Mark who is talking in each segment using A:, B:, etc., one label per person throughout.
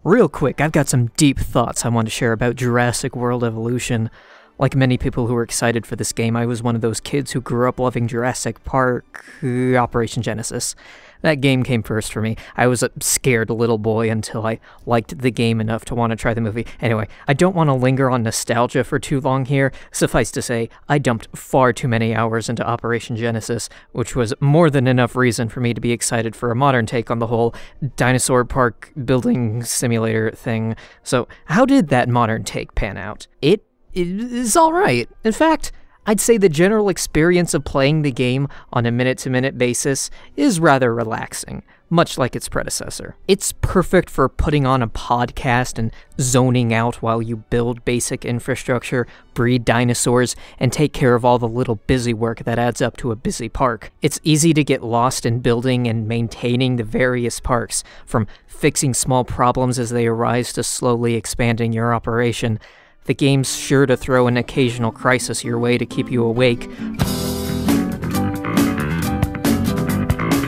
A: Real quick, I've got some deep thoughts I want to share about Jurassic World Evolution. Like many people who are excited for this game, I was one of those kids who grew up loving Jurassic Park, Operation Genesis. That game came first for me. I was a scared little boy until I liked the game enough to want to try the movie. Anyway, I don't want to linger on nostalgia for too long here. Suffice to say, I dumped far too many hours into Operation Genesis, which was more than enough reason for me to be excited for a modern take on the whole dinosaur park building simulator thing. So, how did that modern take pan out? It is alright. In fact, I'd say the general experience of playing the game on a minute-to-minute basis is rather relaxing, much like its predecessor. It's perfect for putting on a podcast and zoning out while you build basic infrastructure, breed dinosaurs, and take care of all the little busy work that adds up to a busy park. It's easy to get lost in building and maintaining the various parks, from fixing small problems as they arise to slowly expanding your operation. The game's sure to throw an occasional crisis your way to keep you awake.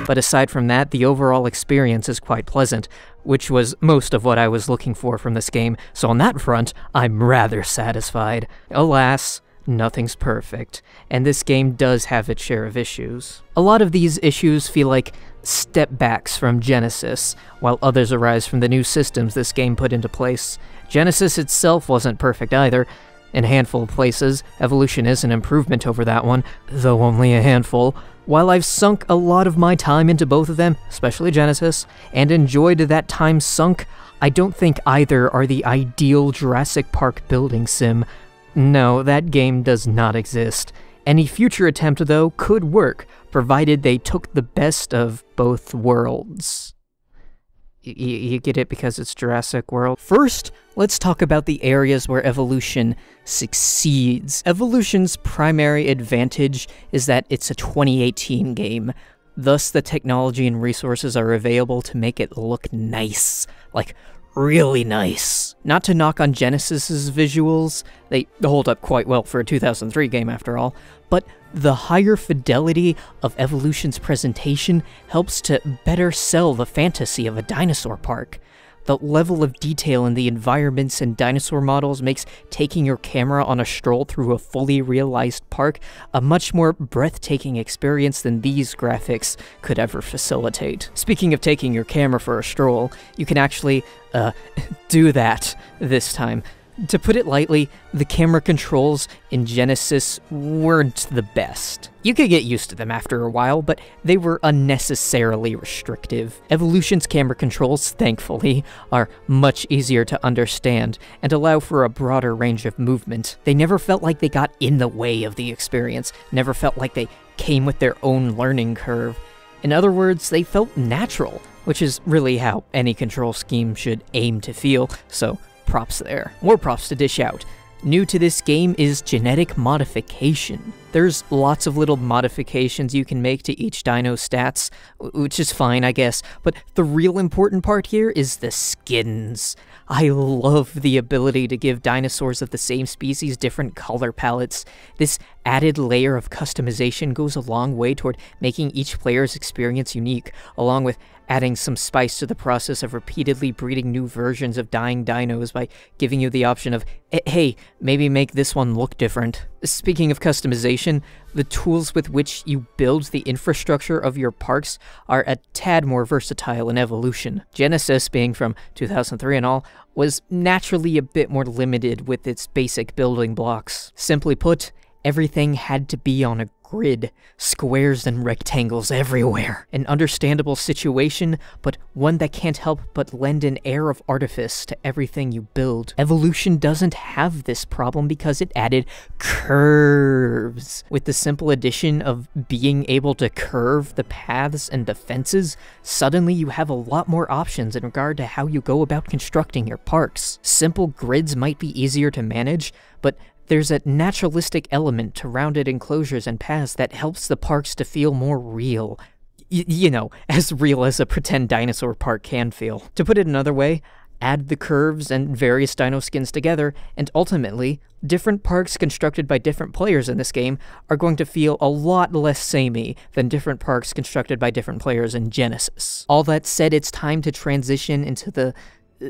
A: But aside from that, the overall experience is quite pleasant, which was most of what I was looking for from this game, so on that front, I'm rather satisfied. Alas, nothing's perfect, and this game does have its share of issues. A lot of these issues feel like step-backs from Genesis, while others arise from the new systems this game put into place. Genesis itself wasn't perfect either. In a handful of places, Evolution is an improvement over that one, though only a handful. While I've sunk a lot of my time into both of them, especially Genesis, and enjoyed that time sunk, I don't think either are the ideal Jurassic Park building sim. No, that game does not exist. Any future attempt, though, could work, provided they took the best of both worlds. You get it because it's Jurassic World? First, let's talk about the areas where Evolution succeeds. Evolution's primary advantage is that it's a 2018 game. Thus, the technology and resources are available to make it look nice. Like, really nice. Not to knock on Genesis's visuals, they hold up quite well for a 2003 game after all, but the higher fidelity of Evolution's presentation helps to better sell the fantasy of a dinosaur park. The level of detail in the environments and dinosaur models makes taking your camera on a stroll through a fully realized park a much more breathtaking experience than these graphics could ever facilitate. Speaking of taking your camera for a stroll, you can actually, do that this time. To put it lightly, the camera controls in Genesis weren't the best. You could get used to them after a while, but they were unnecessarily restrictive. Evolution's camera controls, thankfully, are much easier to understand and allow for a broader range of movement. They never felt like they got in the way of the experience, never felt like they came with their own learning curve. In other words, they felt natural, which is really how any control scheme should aim to feel, so props there. More props to dish out. New to this game is genetic modification. There's lots of little modifications you can make to each dino's stats, which is fine, I guess, but the real important part here is the skins. I love the ability to give dinosaurs of the same species different color palettes. This added layer of customization goes a long way toward making each player's experience unique, along with adding some spice to the process of repeatedly breeding new versions of dying dinos by giving you the option of, hey, maybe make this one look different. Speaking of customization, the tools with which you build the infrastructure of your parks are a tad more versatile in Evolution. Genesis, being from 2003 and all, was naturally a bit more limited with its basic building blocks. Simply put, everything had to be on a grid, squares and rectangles everywhere. An understandable situation, but one that can't help but lend an air of artifice to everything you build. Evolution doesn't have this problem because it added curves. With the simple addition of being able to curve the paths and the fences, suddenly you have a lot more options in regard to how you go about constructing your parks. Simple grids might be easier to manage, but there's a naturalistic element to rounded enclosures and paths that helps the parks to feel more real. You know, as real as a pretend dinosaur park can feel. To put it another way, add the curves and various dino skins together, and ultimately, different parks constructed by different players in this game are going to feel a lot less samey than different parks constructed by different players in Genesis. All that said, it's time to transition into the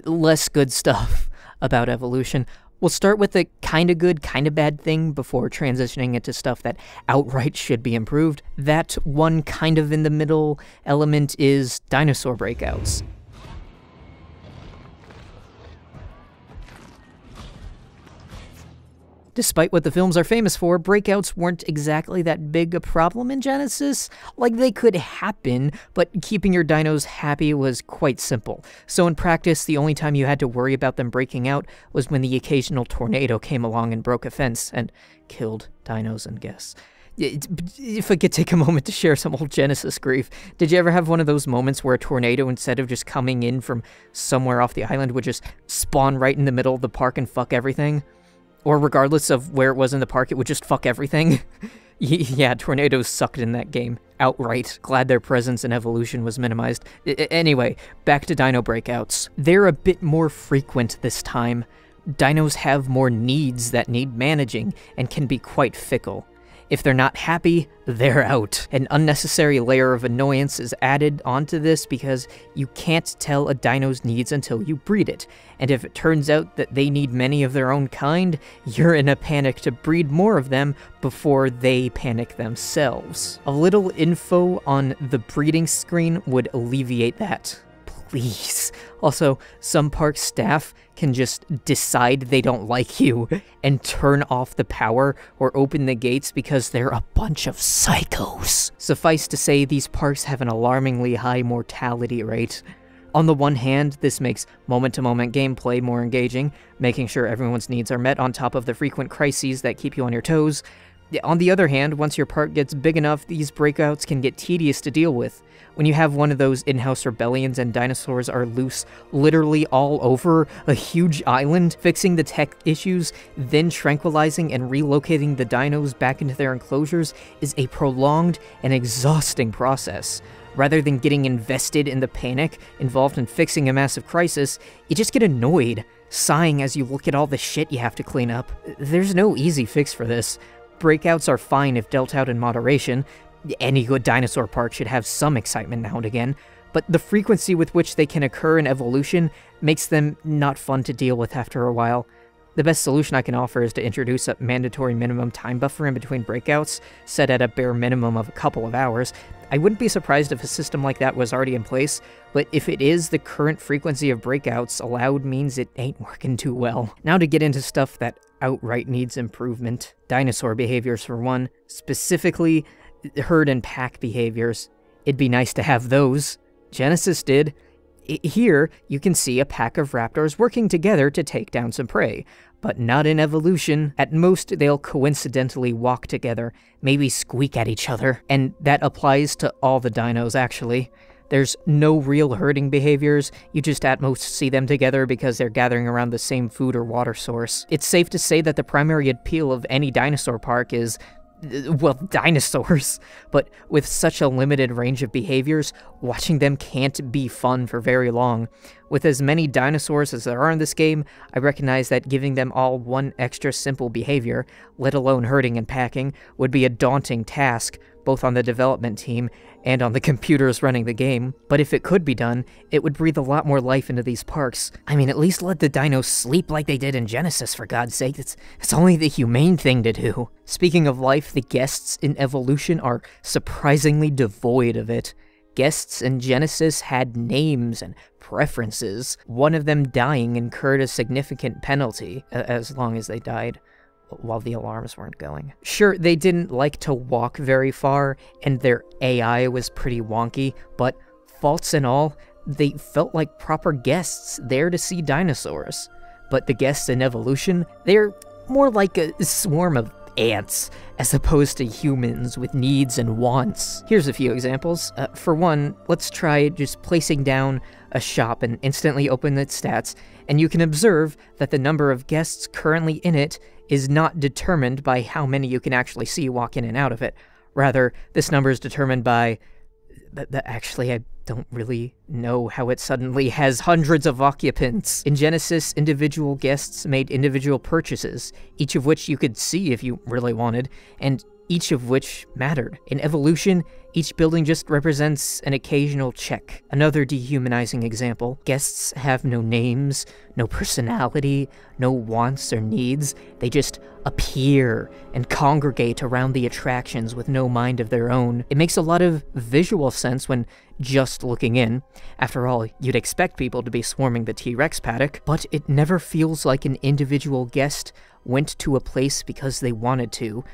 A: less good stuff about evolution. We'll start with the kinda good, kinda bad thing before transitioning into stuff that outright should be improved. That one kind of in the middle element is dinosaur breakouts. Despite what the films are famous for, breakouts weren't exactly that big a problem in Genesis. Like, they could happen, but keeping your dinos happy was quite simple. So in practice, the only time you had to worry about them breaking out was when the occasional tornado came along and broke a fence and killed dinos and guests. If I could take a moment to share some old Genesis grief, did you ever have one of those moments where a tornado, instead of just coming in from somewhere off the island, would just spawn right in the middle of the park and fuck everything? Or regardless of where it was in the park, it would just fuck everything? Yeah, tornadoes sucked in that game. Outright. Glad their presence in evolution was minimized. Anyway, back to dino breakouts. They're a bit more frequent this time. Dinos have more needs that need managing and can be quite fickle. If they're not happy, they're out. An unnecessary layer of annoyance is added onto this because you can't tell a dino's needs until you breed it, and if it turns out that they need many of their own kind, you're in a panic to breed more of them before they panic themselves. A little info on the breeding screen would alleviate that. Please. Also, some park staff can just decide they don't like you and turn off the power or open the gates because they're a bunch of psychos. Suffice to say, these parks have an alarmingly high mortality rate. On the one hand, this makes moment-to-moment gameplay more engaging, making sure everyone's needs are met on top of the frequent crises that keep you on your toes. On the other hand, once your park gets big enough, these breakouts can get tedious to deal with. When you have one of those in-house rebellions and dinosaurs are loose literally all over a huge island, fixing the tech issues, then tranquilizing and relocating the dinos back into their enclosures is a prolonged and exhausting process. Rather than getting invested in the panic involved in fixing a massive crisis, you just get annoyed, sighing as you look at all the shit you have to clean up. There's no easy fix for this. Breakouts are fine if dealt out in moderation. Any good dinosaur park should have some excitement now and again, but the frequency with which they can occur in evolution makes them not fun to deal with after a while. The best solution I can offer is to introduce a mandatory minimum time buffer in between breakouts, set at a bare minimum of a couple of hours. I wouldn't be surprised if a system like that was already in place, but if it is, the current frequency of breakouts allowed means it ain't working too well. Now to get into stuff that outright needs improvement. Dinosaur behaviors for one, specifically herd and pack behaviors. It'd be nice to have those. Genesis did. Here, you can see a pack of raptors working together to take down some prey, but not in evolution. At most, they'll coincidentally walk together, maybe squeak at each other, and that applies to all the dinos, actually. There's no real herding behaviors, you just at most see them together because they're gathering around the same food or water source. It's safe to say that the primary appeal of any dinosaur park is, well, dinosaurs. But with such a limited range of behaviors, watching them can't be fun for very long. With as many dinosaurs as there are in this game, I recognize that giving them all one extra simple behavior, let alone herding and packing, would be a daunting task, both on the development team and on the computers running the game. But if it could be done, it would breathe a lot more life into these parks. I mean, at least let the dinos sleep like they did in Genesis, for God's sake. It's only the humane thing to do. Speaking of life, the guests in Evolution are surprisingly devoid of it. Guests in Genesis had names and preferences. One of them dying incurred a significant penalty, as long as they died while the alarms weren't going. Sure, they didn't like to walk very far, and their AI was pretty wonky, but faults and all, they felt like proper guests there to see dinosaurs. But the guests in Evolution, they're more like a swarm of ants, as opposed to humans with needs and wants. Here's a few examples. For one, let's try just placing down a shop and instantly open its stats, and you can observe that the number of guests currently in it is not determined by how many you can actually see walk in and out of it. Rather, this number is determined by... Actually, I don't really know how it suddenly has hundreds of occupants. In Genesis, individual guests made individual purchases, each of which you could see if you really wanted, and each of which mattered. In Evolution, each building just represents an occasional check. Another dehumanizing example. Guests have no names, no personality, no wants or needs. They just appear and congregate around the attractions with no mind of their own. It makes a lot of visual sense when just looking in. After all, you'd expect people to be swarming the T-Rex paddock, but it never feels like an individual guest went to a place because they wanted to,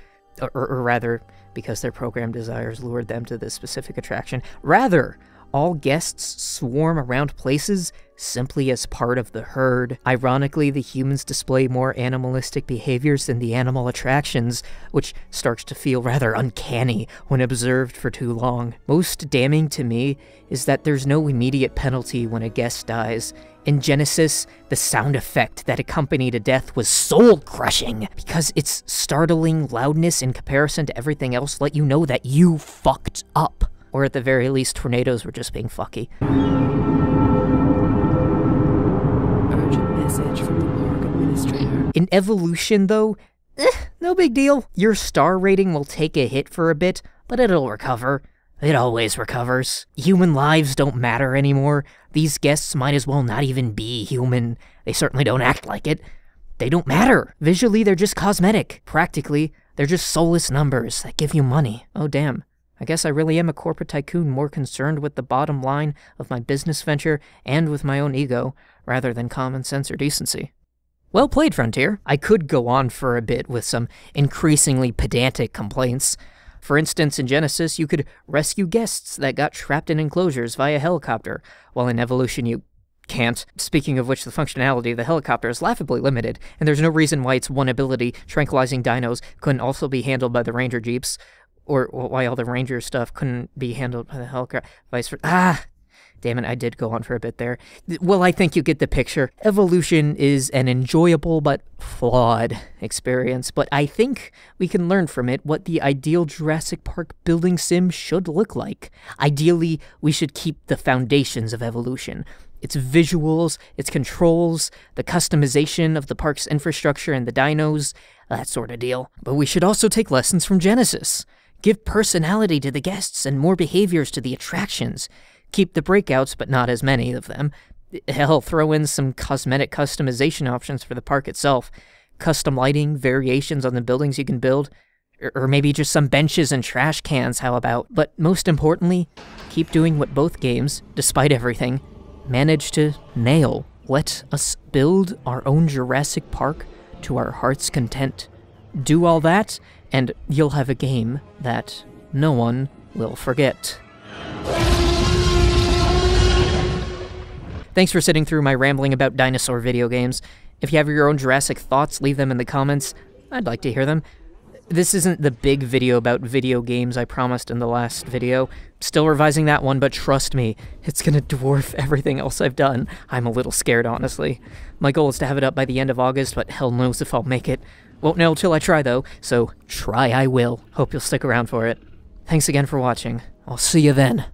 A: or rather, because their programmed desires lured them to this specific attraction. Rather, all guests swarm around places simply as part of the herd. Ironically, the humans display more animalistic behaviors than the animal attractions, which starts to feel rather uncanny when observed for too long. Most damning to me is that there's no immediate penalty when a guest dies. In Genesis, the sound effect that accompanied a death was soul-crushing, because its startling loudness in comparison to everything else let you know that you fucked up. Or at the very least, tornadoes were just being fucky.
B: Urgent message from the park administrator.
A: In Evolution, though, no big deal. Your star rating will take a hit for a bit, but it'll recover. It always recovers. Human lives don't matter anymore. These guests might as well not even be human. They certainly don't act like it. They don't matter. Visually, they're just cosmetic. Practically, they're just soulless numbers that give you money. Oh, damn. I guess I really am a corporate tycoon more concerned with the bottom line of my business venture and with my own ego, rather than common sense or decency. Well played, Frontier. I could go on for a bit with some increasingly pedantic complaints. For instance, in Genesis, you could rescue guests that got trapped in enclosures via helicopter, while in Evolution you can't. Speaking of which, the functionality of the helicopter is laughably limited, and there's no reason why its one ability, tranquilizing dinos, couldn't also be handled by the Ranger Jeeps, or why all the Ranger stuff couldn't be handled by the helicopter, vice versa. Ah! Damn it, I did go on for a bit there. Well, I think you get the picture. Evolution is an enjoyable but flawed experience, but I think we can learn from it what the ideal Jurassic Park building sim should look like. Ideally, we should keep the foundations of Evolution. Its visuals, its controls, the customization of the park's infrastructure and the dinos, that sort of deal. But we should also take lessons from Genesis. Give personality to the guests and more behaviors to the attractions. Keep the breakouts, but not as many of them. Hell, throw in some cosmetic customization options for the park itself. Custom lighting, variations on the buildings you can build, or maybe just some benches and trash cans, how about? But most importantly, keep doing what both games, despite everything, manage to nail. Let us build our own Jurassic Park to our heart's content. Do all that, and you'll have a game that no one will forget. Thanks for sitting through my rambling about dinosaur video games. If you have your own Jurassic thoughts, leave them in the comments. I'd like to hear them. This isn't the big video about video games I promised in the last video. Still revising that one, but trust me, it's gonna dwarf everything else I've done. I'm a little scared, honestly. My goal is to have it up by the end of August, but hell knows if I'll make it. Won't know till I try, though, so try I will. Hope you'll stick around for it. Thanks again for watching. I'll see you then.